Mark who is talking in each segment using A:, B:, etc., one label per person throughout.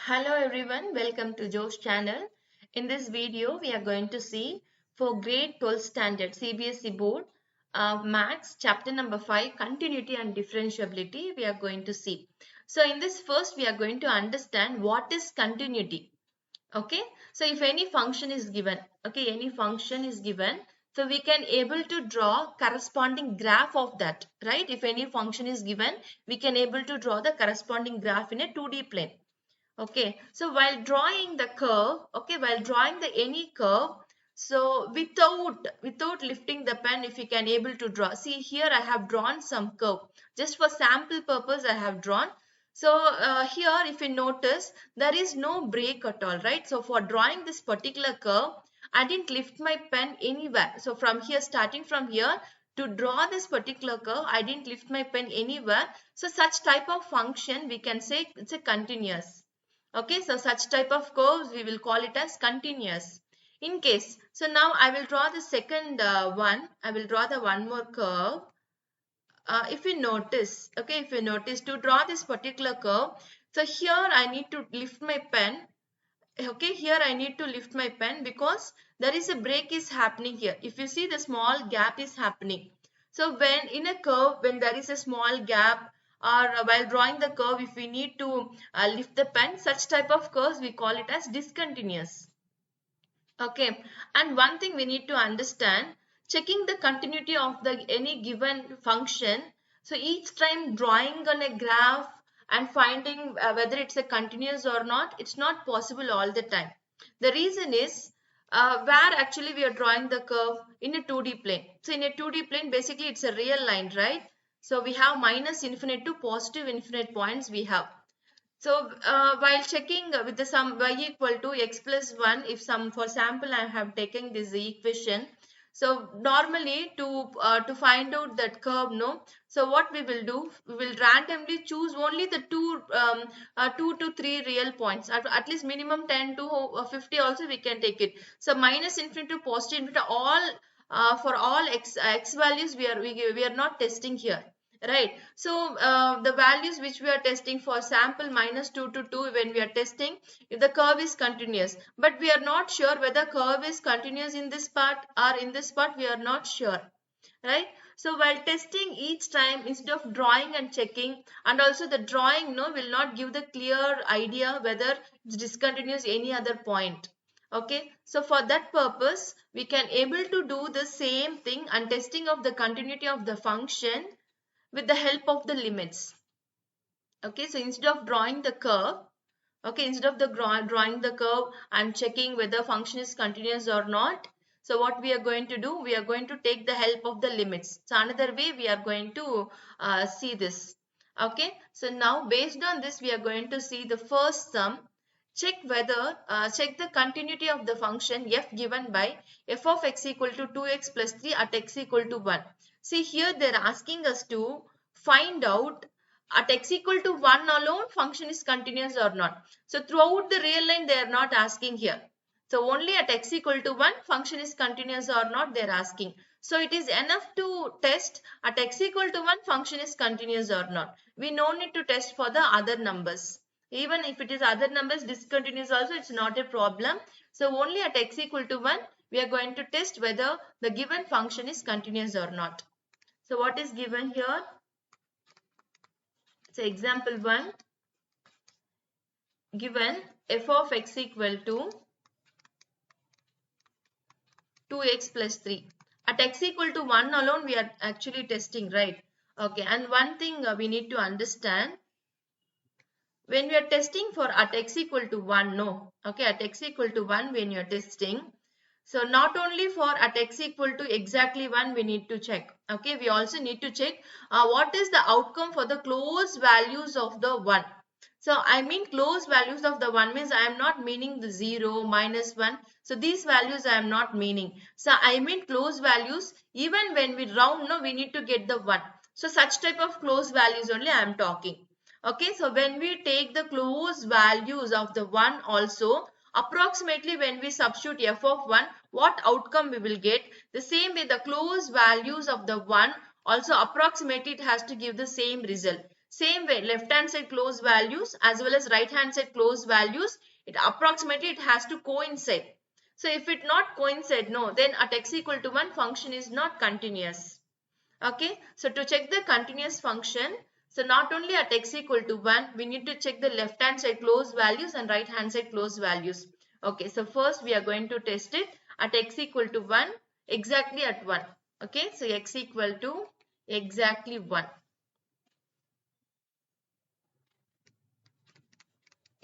A: Hello everyone, welcome to Josh channel. In this video, we are going to see for grade 12 standard CBSE board Maths chapter number 5 continuity and differentiability we are going to see. So in this first we are going to understand what is continuity. Okay, so if any function is given, okay, any function is given, so we can able to draw corresponding graph of that, right? If any function is given, we can able to draw the corresponding graph in a 2D plane. Okay, so while drawing the curve, okay, while drawing the any curve, so without lifting the pen, if you can able to draw, see here I have drawn some curve just for sample purpose I have drawn. So here if you notice there is no break at all, right? So for drawing this particular curve, I didn't lift my pen anywhere. So from here, starting from here to draw this particular curve, I didn't lift my pen anywhere. So such type of function we can say it's a continuous. Okay, so such type of curves we will call it as continuous. In case, so now I will draw the second one. I will draw the one more curve. If you notice, okay, if you notice to draw this particular curve, so here I need to lift my pen. Okay, here I need to lift my pen because there is a break is happening here. If you see the small gap is happening. So when in a curve, when there is a small gap or while drawing the curve, if we need to lift the pen, such type of curves we call it as discontinuous. Okay, and one thing we need to understand, checking the continuity of the any given function. So each time drawing on a graph and finding whether it's a continuous or not, it's not possible all the time. The reason is where actually we are drawing the curve in a 2D plane. So in a 2D plane, basically it's a real line, right? So we have minus infinite to positive infinite points we have. So while checking with the sum y equal to x plus 1, if some for sample I have taken this equation. So normally to find out that curve, no. So what we will do, we will randomly choose only the 2 to 3 real points. At least minimum 10 to 50 also we can take it. So minus infinity to positive infinity, all for all x values we are not testing here. Right. So the values which we are testing for sample minus 2 to 2 when we are testing if the curve is continuous. But we are not sure whether curve is continuous in this part or in this part, we are not sure. Right. So while testing each time instead of drawing and checking, and also the drawing no will not give the clear idea whether it's discontinuous any other point. Okay, so for that purpose we can able to do the same thing and testing of the continuity of the function with the help of the limits. Okay, so instead of drawing the curve, okay, instead of the drawing the curve and checking whether function is continuous or not, so what we are going to do, we are going to take the help of the limits. So another way we are going to see this. Okay, so now based on this we are going to see the first sum. Check whether check the continuity of the function f given by f of x equal to 2x plus 3 at x equal to 1. See here they are asking us to find out at x equal to 1 alone function is continuous or not. So throughout the real line they are not asking here. So only at x equal to 1 function is continuous or not they are asking. So it is enough to test at x equal to 1 function is continuous or not. We no need to test for the other numbers. Even if it is other numbers discontinuous also, it's not a problem. So only at x equal to 1 we are going to test whether the given function is continuous or not. So what is given here? So example 1, given f of x equal to 2x plus 3. At x equal to 1 alone we are actually testing, right? Okay, and one thing we need to understand, when we are testing for at x equal to 1, no. Okay, at x equal to 1 when you are testing. So not only for at x equal to exactly 1 we need to check. Okay, we also need to check what is the outcome for the close values of the 1. So I mean close values of the 1 means I am not meaning the 0, minus 1. So these values I am not meaning. So I mean close values, even when we round, no, we need to get the 1. So such type of close values only I am talking. Okay, so when we take the close values of the 1 also, approximately when we substitute f of 1, what outcome we will get? The same way the close values of the 1 also approximately it has to give the same result. Same way, left hand side close values as well as right hand side close values, it approximately it has to coincide. So if it not coincide, no, then at x equal to 1 function is not continuous. Okay, so to check the continuous function, so not only at x equal to 1, we need to check the left hand side close values and right hand side close values. Okay, so first we are going to test it at x equal to 1, exactly at 1. Okay, so x equal to exactly 1.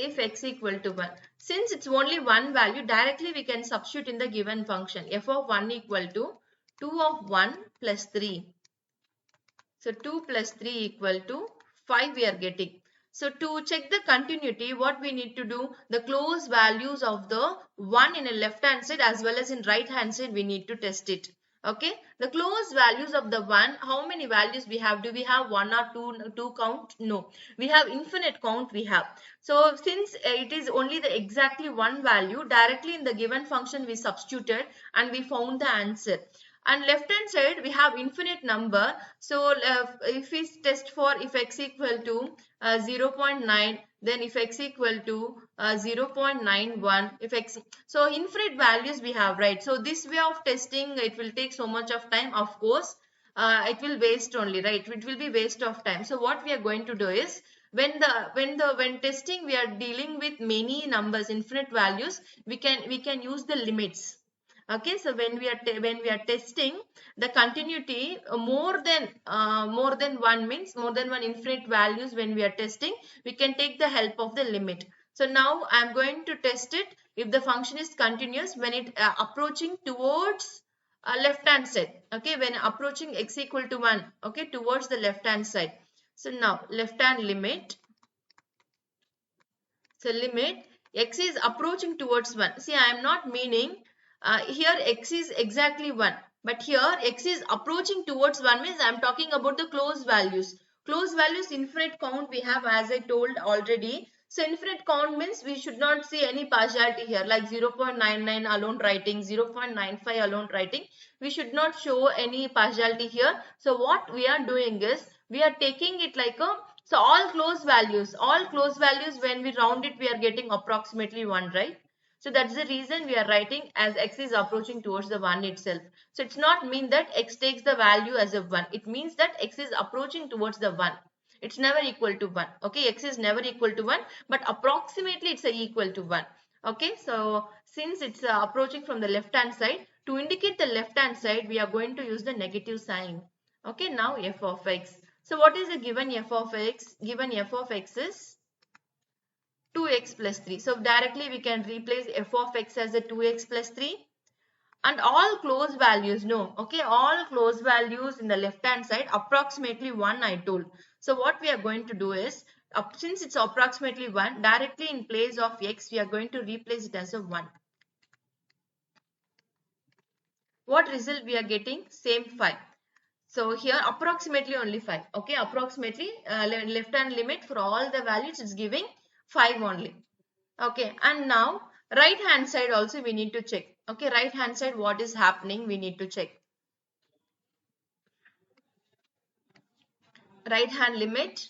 A: If x equal to 1, since it's only one value, directly we can substitute in the given function. F of 1 equal to 2 of 1 plus 3. So 2 plus 3 equal to 5 we are getting. So to check the continuity, what we need to do, the close values of the 1 in a left hand side as well as in right hand side, we need to test it. Okay, the close values of the 1, how many values we have? Do we have 1 or 2 count? No, we have infinite count we have. So since it is only the exactly one value, directly in the given function we substituted and we found the answer. And left hand side we have infinite number. So if we test for if x equal to 0.9, then if x equal to 0.91, if x, so infinite values we have, right? So this way of testing, it will take so much of time, of course. It will waste only, right? It will be waste of time. So what we are going to do is, when testing we are dealing with many numbers, infinite values, we can use the limits. Okay, so when we are testing the continuity, more than one means more than one infinite values, when we are testing, we can take the help of the limit. So now I am going to test it if the function is continuous when it approaching towards left hand side. Okay, when approaching x equal to 1, okay, towards the left hand side. So now left hand limit, so limit x is approaching towards 1. See, I am not meaning here x is exactly 1. But here x is approaching towards 1 means I am talking about the close values. Close values, infinite count we have, as I told already. So infinite count means we should not see any partiality here, like 0.99 alone writing, 0.95 alone writing. We should not show any partiality here. So what we are doing is, we are taking it like a, so all close values, when we round it, we are getting approximately 1, right? So that's the reason we are writing as x is approaching towards the 1 itself. So it's not mean that x takes the value as a 1. It means that x is approaching towards the 1. It's never equal to 1. Okay, x is never equal to 1, but approximately it's equal to 1. Okay, so since it's approaching from the left hand side, to indicate the left hand side, we are going to use the negative sign. Okay, now f of x. So what is the given f of x? Given f of x is 2x plus 3. So directly we can replace f of x as a 2x plus 3. And all close values, no, okay, all close values in the left hand side, approximately 1 I told. So what we are going to do is, since it's approximately 1, directly in place of x, we are going to replace it as a 1. What result we are getting? Same 5. So here approximately only 5. Okay, approximately left hand limit for all the values is giving 5 only. Okay, and now right hand side also we need to check. Okay, right hand side what is happening, we need to check. Right hand limit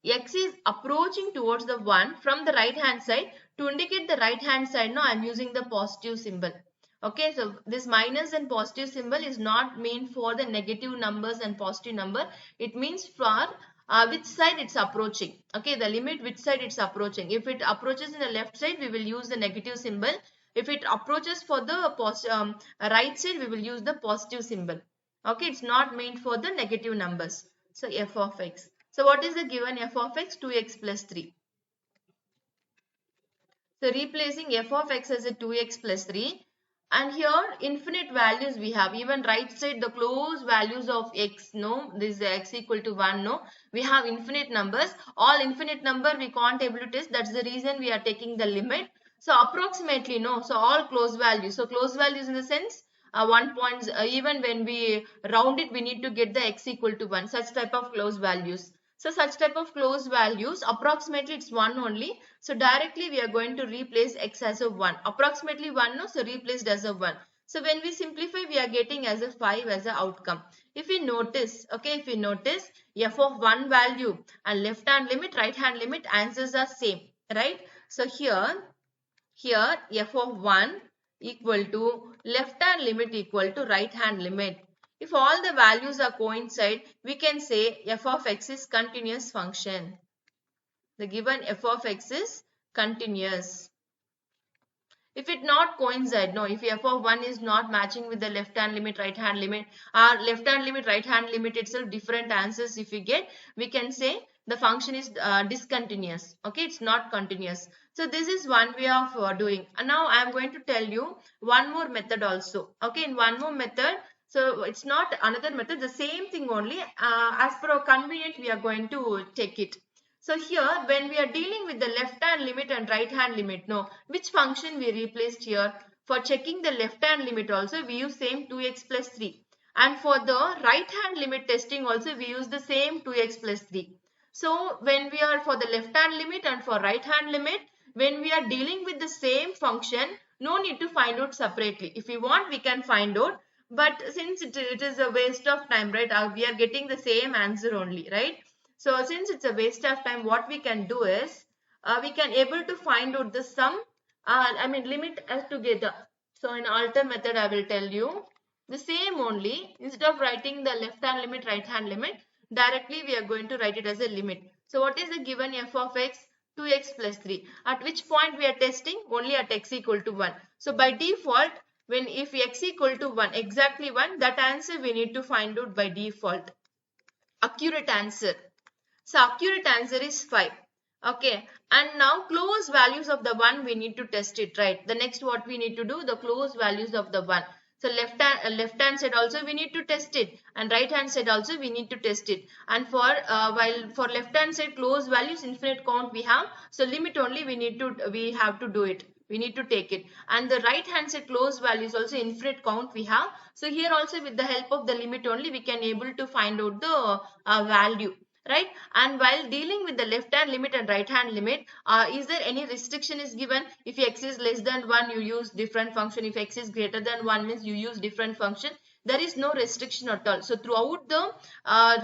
A: x is approaching towards the 1 from the right hand side. To indicate the right hand side, now I am using the positive symbol. Okay, so this minus and positive symbol is not meant for the negative numbers and positive number. It means for which side it's approaching. Okay, the limit which side it's approaching. If it approaches in the left side, we will use the negative symbol. If it approaches for the right side, we will use the positive symbol. Okay, it's not meant for the negative numbers. So f of x. So what is the given f of x? 2x plus 3. So replacing f of x as a 2x plus 3. And here infinite values we have. Even right side the close values of x, no, this is x equal to 1, no. We have infinite numbers. All infinite number we can't able to test. That's the reason we are taking the limit. So approximately, no. So all close values. So close values in the sense 1 point, even when we round it, we need to get the x equal to 1. Such type of close values. So such type of close values, approximately it's 1 only. So directly we are going to replace x as a 1. Approximately 1, no, so replaced as a 1. So when we simplify, we are getting as a 5 as an outcome. If we notice, okay, if we notice f of 1 value and left hand limit, right hand limit, answers are same, right? So here f of 1 equal to left hand limit equal to right hand limit. If all the values are coincide, we can say f of x is continuous function. The given f of x is continuous. If it not coincide, no, if f of 1 is not matching with the left hand limit, right hand limit, or left hand limit, right hand limit itself different answers if we get, we can say the function is discontinuous. Okay, it's not continuous. So this is one way of doing. And now I am going to tell you one more method also. Okay, in one more method, so it's not another method, the same thing only. As per our convenient, we are going to take it. So here, when we are dealing with the left hand limit and right hand limit, no, which function we replaced here? For checking the left hand limit also, we use same 2x plus 3. And for the right hand limit testing also, we use the same 2x plus 3. So when we are for the left hand limit and for right hand limit, when we are dealing with the same function, no need to find out separately. If we want, we can find out. But since it is a waste of time, right? We are getting the same answer only, right? So since it's a waste of time, what we can do is we can able to find out the sum, limit as together. So in alter method, I will tell you the same only. Instead of writing the left hand limit, right hand limit, directly we are going to write it as a limit. So what is the given f of x? 2x plus 3. At which point we are testing? Only at x equal to 1. So by default, when if x equal to 1, exactly 1, that answer we need to find out by default. Accurate answer. So accurate answer is 5. Okay. And now close values of the 1 we need to test it, right? The next what we need to do, the close values of the 1. So left hand side also we need to test it, and right hand side also we need to test it. And for while for left hand side close values infinite count we have, so limit only we have to do it. We need to take it. And the right hand side close values also infinite count we have. So here also with the help of the limit only we can able to find out the value, right? And while dealing with the left hand limit and right hand limit, is there any restriction is given? If x is less than 1, you use different function. If x is greater than 1 means you use different function. There is no restriction at all. So throughout the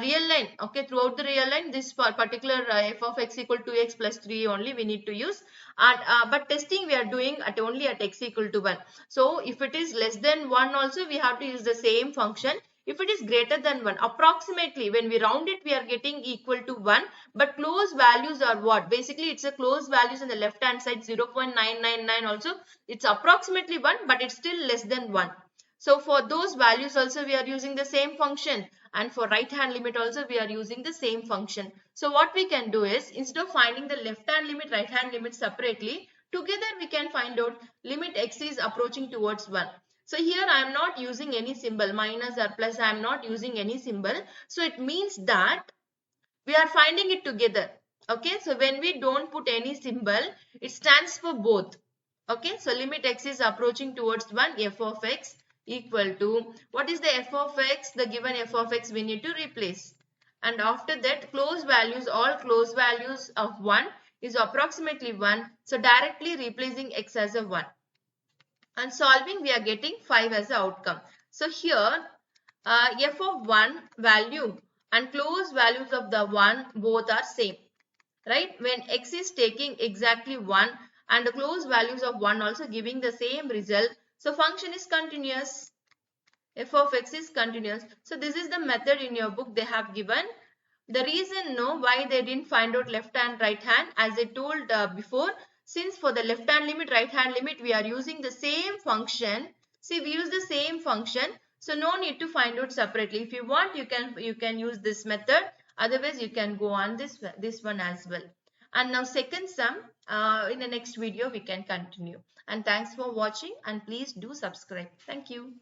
A: real line, okay, throughout the real line, this particular f of x equal to x plus 3 only we need to use. And but testing we are doing at only at x equal to 1. So if it is less than 1 also we have to use the same function. If it is greater than 1, approximately when we round it, we are getting equal to 1. But close values are what? Basically, it's a close values on the left hand side 0.999 also. It's approximately 1, but it's still less than 1. So for those values also we are using the same function, and for right hand limit also we are using the same function. So what we can do is, instead of finding the left hand limit, right hand limit separately, together we can find out limit x is approaching towards 1. So here I am not using any symbol, minus or plus, I am not using any symbol. So it means that we are finding it together. Okay, so when we don't put any symbol, it stands for both. Okay, so limit x is approaching towards 1, f of x equal to, what is the f of x? The given f of x we need to replace. And after that, close values, all close values of 1 is approximately 1. So directly replacing x as a 1. And solving, we are getting 5 as the outcome. So here f of 1 value and close values of the 1 both are same, right? When x is taking exactly 1 and the close values of 1 also giving the same result, so function is continuous. F of x is continuous. So this is the method in your book they have given. The reason why they didn't find out left hand right hand, as I told before, since for the left hand limit, right hand limit, we are using the same function. See, we use the same function, so no need to find out separately. If you want, you can use this method. Otherwise, you can go on this one as well. And now second sum, in the next video we can continue. And thanks for watching, and please do subscribe. Thank you.